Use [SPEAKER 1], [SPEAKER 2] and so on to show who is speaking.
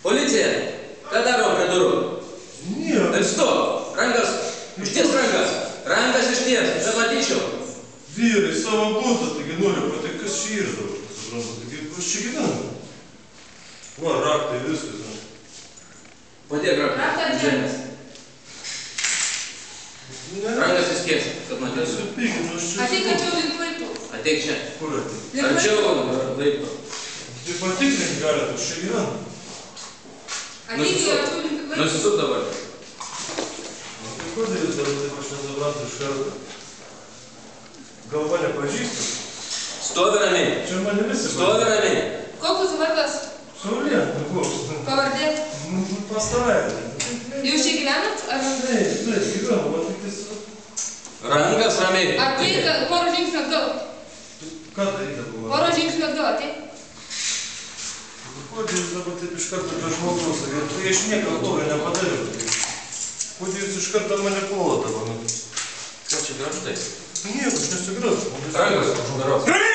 [SPEAKER 1] Policija, ką daro prie durų?
[SPEAKER 2] Nieko.
[SPEAKER 1] Tai stop, rankas, išties rankas. Rankas išties, čia matyčiau.
[SPEAKER 2] Vyrai savo būtą, taigi noriu patikti, kas čia yra dabar. Suprantu, taigi kas čia gyvena. Va, raktai viskas.
[SPEAKER 1] Padėk raktą ant žemės. Rankas išties, kad matyčiau.
[SPEAKER 2] Nesupykit, aš čia...
[SPEAKER 3] Ateik arčiau link laiptų.
[SPEAKER 1] Ateik čia.
[SPEAKER 2] Kur ateik?
[SPEAKER 1] Arčiau laiptų.
[SPEAKER 2] Tai patikrint galite, aš čia gyvenu.
[SPEAKER 3] Ateik arčiau link laiptų.
[SPEAKER 1] Nusisuk dabar.
[SPEAKER 2] Tai kodėl jūs dabar taip aš nesuprantu iš karto? Galva nepažįsta?
[SPEAKER 1] Stovi ramiai.
[SPEAKER 2] Čia mane visi...
[SPEAKER 1] Stovi ramiai.
[SPEAKER 3] Koks jūsų vardas?
[SPEAKER 2] Saulė, koks?
[SPEAKER 3] Pavardė?
[SPEAKER 2] Pastarai.
[SPEAKER 3] Jūs čia gyvenat?
[SPEAKER 2] Taip, gyvenu, o tik vis...
[SPEAKER 1] Rankas ramiai.
[SPEAKER 3] Ateik porą žingsnių atgal.
[SPEAKER 2] Ką daryti buvo?
[SPEAKER 3] Porą žingsnių atgal, ateik.
[SPEAKER 2] Kodėl jūs dabar taip iš karto prie žmogaus, tai aš nieko blogo nepadariau. Kodėl jūs iš karto mane puolot dabar?
[SPEAKER 1] Ką čia gražu tai?
[SPEAKER 2] Nieko, aš nesigražu.
[SPEAKER 1] Rankas už nugaros.